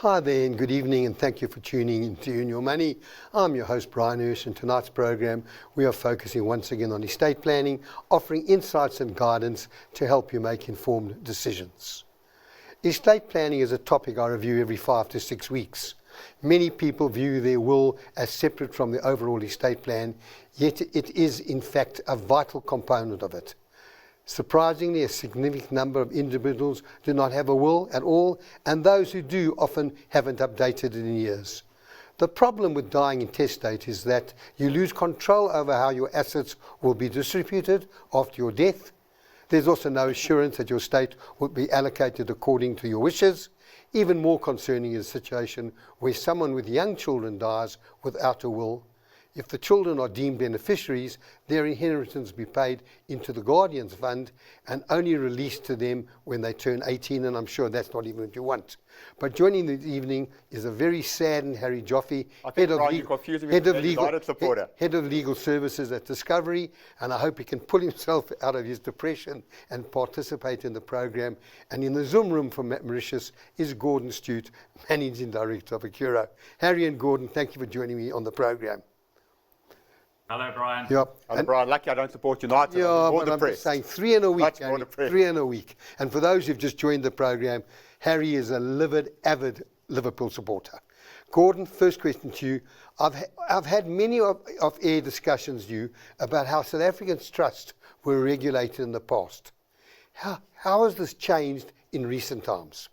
Hi there and good evening, and thank you for tuning in to Your Money. I'm your host Bryan, and in tonight's program we are focusing once again on estate planning, offering insights and guidance to help you make informed decisions. Estate planning is a topic I review every 5 to 6 weeks. Many people view their will as separate from the overall estate plan, yet it is in fact a vital component of it. Surprisingly, a significant number of individuals do not have a will at all, and those who do often haven't updated it in years. The problem with dying intestate is that you lose control over how your assets will be distributed after your death. There's also no assurance that your estate will be allocated according to your wishes. Even more concerning is a situation where someone with young children dies without a will. If the children are deemed beneficiaries, their inheritance will be paid into the guardian's fund and only released to them when they turn 18, and I'm sure that's not even what you want. But joining this evening is a very saddened Harry Joffe, head of legal services at Discovery, and I hope he can pull himself out of his depression and participate in the program. And in the Zoom room from Mauritius is Gordon Stute, Managing Director of Acura. Harry and Gordon, thank you for joining me on the program. Hello, Bryan. Yep. Hello, Bryan. Lucky I don't support United. Yeah, I'm more but depressed. I'm just saying 3 in a week. Much more depressed. 3 in a week. And for those who've just joined the program, Harry is a livid, avid Liverpool supporter. Gordon, first question to you. I've had many off-air discussions with you about how South African trusts were regulated in the past. How has this changed in recent times?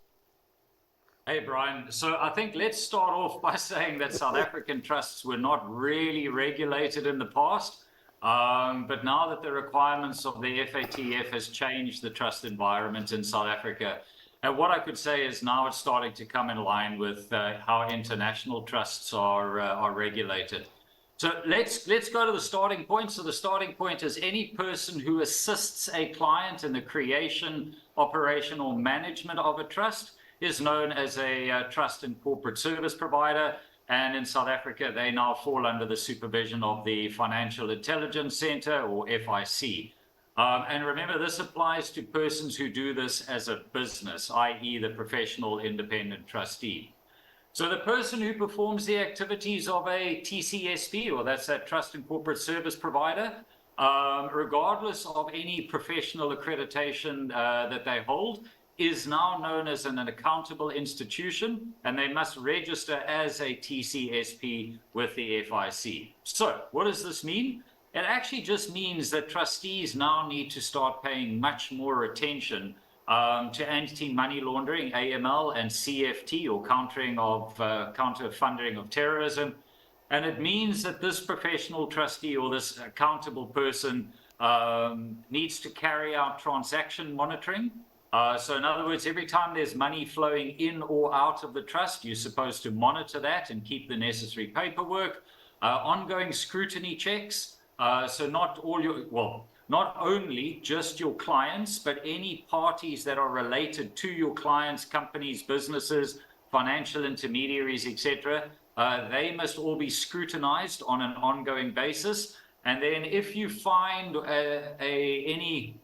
Hey, Bryan. So I think let's start off by saying that South African trusts were not really regulated in the past. But now that the requirements of the FATF has changed the trust environment in South Africa, and what I could say is now it's starting to come in line with how international trusts are regulated. So let's go to the starting point. So the starting point is any person who assists a client in the creation, operation, or management of a trust is known as a trust and corporate service provider. And in South Africa, they now fall under the supervision of the Financial Intelligence Center, or FIC. And remember, this applies to persons who do this as a business, i.e. the professional independent trustee. So the person who performs the activities of a TCSP, or that's a trust and corporate service provider, regardless of any professional accreditation that they hold, is now known as an accountable institution, and they must register as a TCSP with the FIC. So what does this mean? It actually just means that trustees now need to start paying much more attention to anti-money laundering, AML, and CFT, or counter funding of terrorism. And it means that this professional trustee, or this accountable person, needs to carry out transaction monitoring. So in other words, every time there's money flowing in or out of the trust, you're supposed to monitor that and keep the necessary paperwork, ongoing scrutiny checks. So not only just your clients, but any parties that are related to your clients, companies, businesses, financial intermediaries, etc. They must all be scrutinized on an ongoing basis. And then if you find any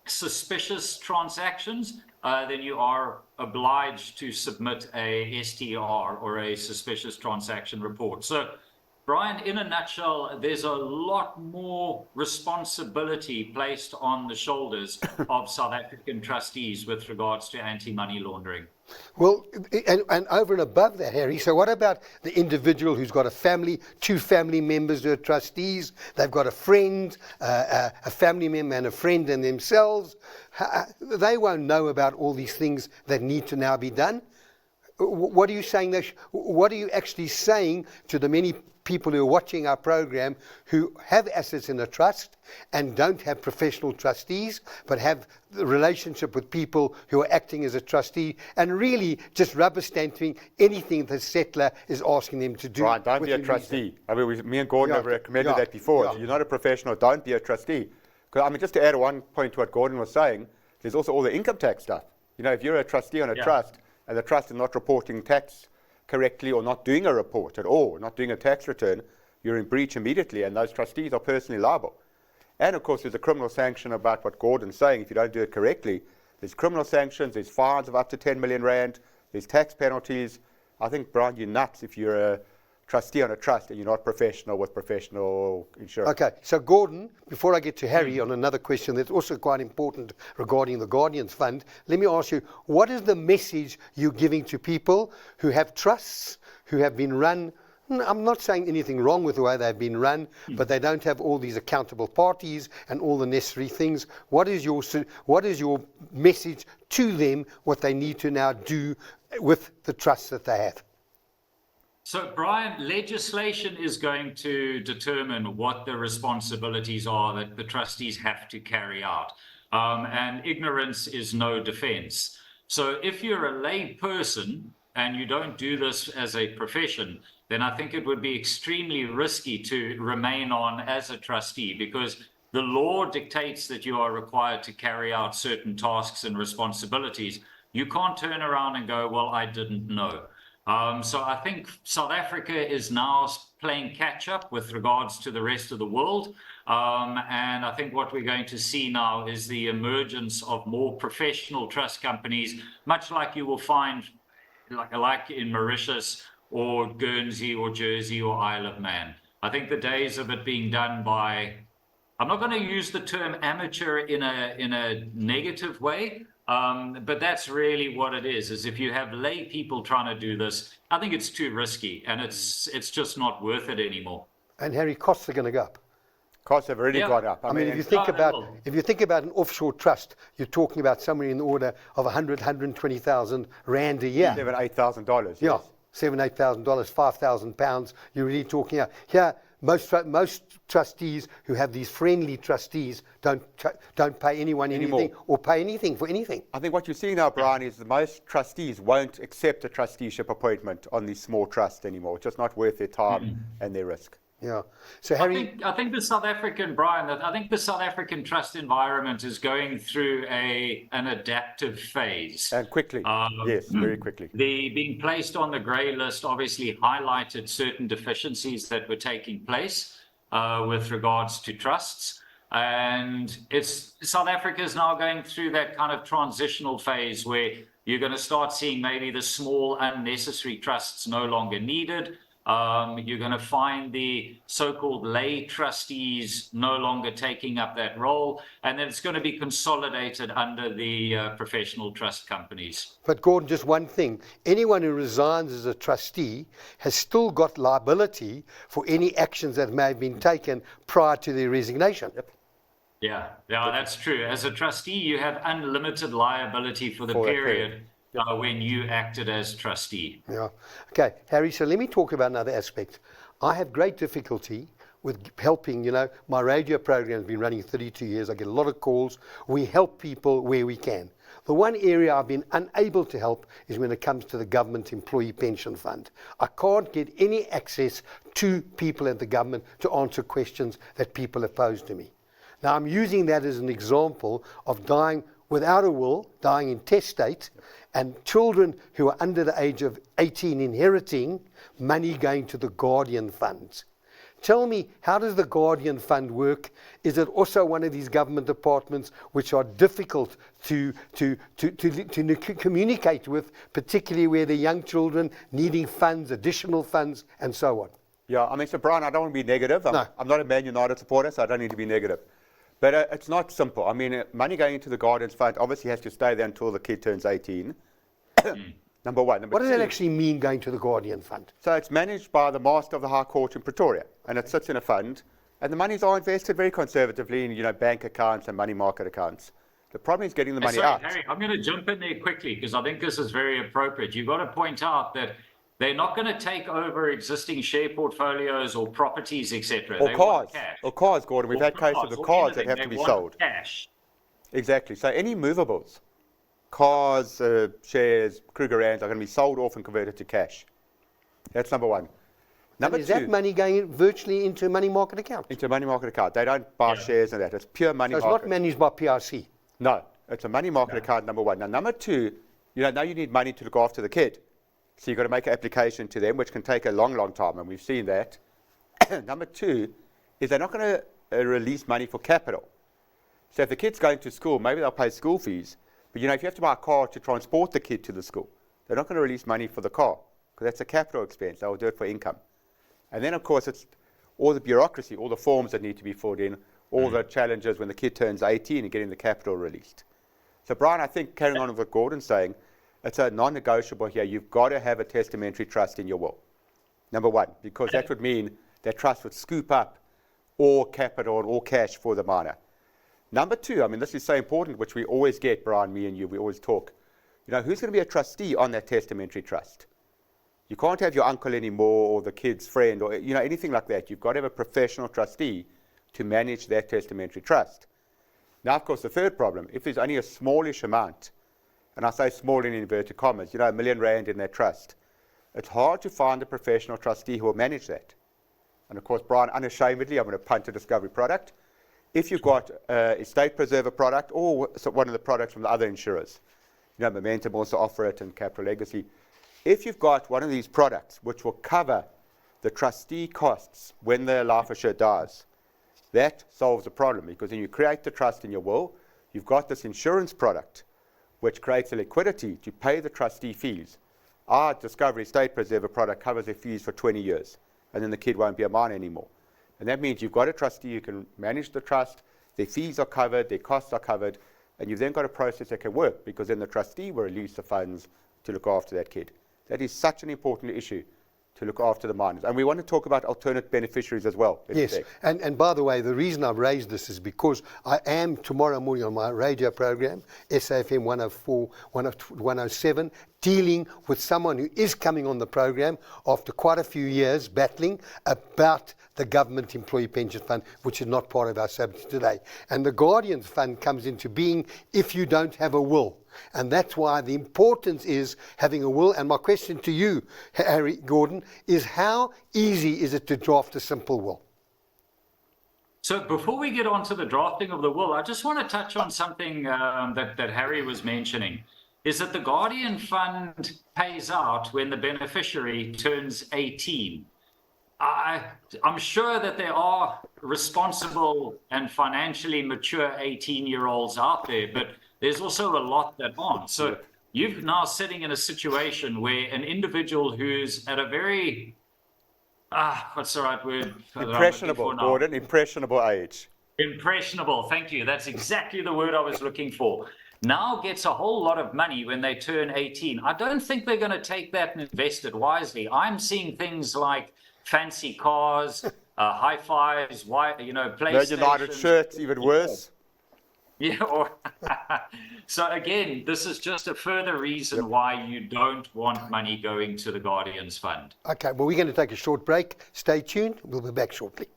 suspicious transactions, then you are obliged to submit a STR, or a suspicious transaction report. So, Bryan, in a nutshell, there's a lot more responsibility placed on the shoulders of South African trustees with regards to anti-money laundering. Well, and over and above that, Harry, so what about the individual who's got a family, 2 family members who are trustees, they've got a friend, a family member and a friend and themselves? They won't know about all these things that need to now be done. What are you saying? What are you actually saying to the many people who are watching our program who have assets in a trust and don't have professional trustees, but have the relationship with people who are acting as a trustee and really just rubber stamping anything the settler is asking them to do? Right, don't be a trustee. I mean, me and Gordon have recommended that before. You're not a professional, don't be a trustee. Because, I mean, just to add one point to what Gordon was saying, there's also all the income tax stuff. You know, if you're a trustee on a trust and the trust is not reporting tax correctly, or not doing a report at all, not doing a tax return, you're in breach immediately, and those trustees are personally liable. And of course, there's a criminal sanction about what Gordon's saying. If you don't do it correctly, there's criminal sanctions, there's fines of up to 10 million rand, there's tax penalties, I think, Bryan, you're nuts if you're a trustee on a trust and you're not professional with professional insurance. Okay, so Gordon, before I get to Harry on another question that's also quite important regarding the Guardians Fund, let me ask you, what is the message you're giving to people who have trusts, who have been run? I'm not saying anything wrong with the way they've been run, but they don't have all these accountable parties and all the necessary things. What is your message to them, what they need to now do with the trusts that they have? So, Bryan, legislation is going to determine what the responsibilities are that the trustees have to carry out. And ignorance is no defense. So if you're a lay person and you don't do this as a profession, then I think it would be extremely risky to remain on as a trustee, because the law dictates that you are required to carry out certain tasks and responsibilities. You can't turn around and go, well, I didn't know. So I think South Africa is now playing catch up with regards to the rest of the world. And I think what we're going to see now is the emergence of more professional trust companies, much like you will find like in Mauritius or Guernsey or Jersey or Isle of Man. I think the days of it being done by, I'm not going to use the term amateur in a negative way, but that's really what it is if you have lay people trying to do this, I think it's too risky, and it's just not worth it anymore. And Harry, costs are going to go up. Costs have already gone up. I mean, if you think about an offshore trust, you're talking about somewhere in the order of 120,000 rand a year. $7,000, $8,000. Yeah, $7,000, $8,000, £5,000. You're really talking out here. Most trustees who have these friendly trustees don't pay anyone anything or pay anything for anything. I think what you're seeing now, Bryan, is that most trustees won't accept a trusteeship appointment on these small trusts anymore. It's just not worth their time and their risk. Yeah. So Harry, I think the South African, Bryan, I think the South African trust environment is going through an adaptive phase. And quickly, yes, very quickly. The being placed on the grey list obviously highlighted certain deficiencies that were taking place with regards to trusts. And South Africa is now going through that kind of transitional phase where you're going to start seeing maybe the small unnecessary trusts no longer needed. You're going to find the so-called lay trustees no longer taking up that role, and then it's going to be consolidated under the professional trust companies. But Gordon, just one thing. Anyone who resigns as a trustee has still got liability for any actions that may have been taken prior to their resignation. Yep. Yeah, that's true. As a trustee, you have unlimited liability for the period. When you acted as trustee. Yeah. Okay, Harry, so let me talk about another aspect. I have great difficulty with helping, my radio program has been running 32 years. I get a lot of calls. We help people where we can. The one area I've been unable to help is when it comes to the government employee pension fund. I can't get any access to people at the government to answer questions that people have posed to me. Now, I'm using that as an example of dying without a will, dying intestate, and children who are under the age of 18 inheriting money going to the Guardian funds. Tell me, how does the Guardian Fund work? Is it also one of these government departments which are difficult to communicate with, particularly where the young children needing funds, additional funds, and so on? Yeah, I mean, so Bryan, I don't want to be negative. I'm not a Man United supporter, so I don't need to be negative. But it's not simple. I mean, money going into the Guardians Fund obviously has to stay there until the kid turns 18. Number one. Number what does two, that actually mean, going to the Guardian Fund? So it's managed by the Master of the High Court in Pretoria, and it sits in a fund, and the monies are invested very conservatively in bank accounts and money market accounts. The problem is getting the money out. Harry, I'm going to jump in there quickly because I think this is very appropriate. You've got to point out that they're not going to take over existing share portfolios or properties, etc. Or cars, Gordon. We've had cases of cars that have to be sold. Cash. Exactly. So any movables, cars, shares, Kruger Rands, are going to be sold off and converted to cash. That's number one. Number two, is that money going virtually into a money market account? Into a money market account. They don't buy shares and that. It's pure money market. So it's not managed by PRC? No. It's a money market account, number one. Now, number two, now you need money to look after the kid. So you've got to make an application to them, which can take a long, long time, and we've seen that. Number two is they're not going to release money for capital. So if the kid's going to school, maybe they'll pay school fees. But, if you have to buy a car to transport the kid to the school, they're not going to release money for the car because that's a capital expense. They'll do it for income. And then, of course, it's all the bureaucracy, all the forms that need to be filled in, all the challenges when the kid turns 18 and getting the capital released. So, Bryan, I think carrying on with what Gordon's saying, it's a non-negotiable here. You've got to have a testamentary trust in your will. Number one, because that would mean that trust would scoop up all capital and all cash for the minor. Number two, I mean, this is so important, which we always get, Bryan, me and you, we always talk. You know, who's going to be a trustee on that testamentary trust? You can't have your uncle anymore or the kid's friend or, you know, anything like that. You've got to have a professional trustee to manage that testamentary trust. Now, of course, the third problem, if there's only a smallish amount, and I say small in inverted commas, you know, R1,000,000 in that trust, it's hard to find a professional trustee who will manage that. And of course, Bryan, unashamedly, I'm going to punt a Discovery product. If you've got a estate preserver product or one of the products from the other insurers, you know, Momentum also offer it and Capital Legacy. If you've got one of these products which will cover the trustee costs when the life assured dies, that solves the problem, because when you create the trust in your will, you've got this insurance product which creates a liquidity to pay the trustee fees. Our Discovery Estate Preserver product covers their fees for 20 years, and then the kid won't be a minor anymore. And that means you've got a trustee who can manage the trust, their fees are covered, their costs are covered, and you've then got a process that can work, because then the trustee will release the funds to look after that kid. That is such an important issue, to look after the minors. And we want to talk about alternate beneficiaries as well. Yes, and by the way, the reason I've raised this is because I am tomorrow morning on my radio program, SAFM 104, 107, dealing with someone who is coming on the program after quite a few years battling about the government employee pension fund, which is not part of our subject today. And the Guardians Fund comes into being if you don't have a will. And that's why the importance is having a will. And my question to you, Harry Gordon, is how easy is it to draft a simple will? So before we get on to the drafting of the will, I just want to touch on something that Harry was mentioning, is that the Guardian Fund pays out when the beneficiary turns 18. I'm sure that there are responsible and financially mature 18-year-olds out there, but there's also a lot that aren't. So you're now sitting in a situation where an individual who's at a very, what's the right word? Impressionable, Gordon, impressionable age. Impressionable, thank you. That's exactly the word I was looking for. Now gets a whole lot of money when they turn 18. I don't think they're going to take that and invest it wisely. I'm seeing things like fancy cars, hi-fis, PlayStation. United shirts, even worse. Yeah. So again, this is just a further reason why you don't want money going to the Guardians Fund. Okay, well, we're going to take a short break. Stay tuned. We'll be back shortly.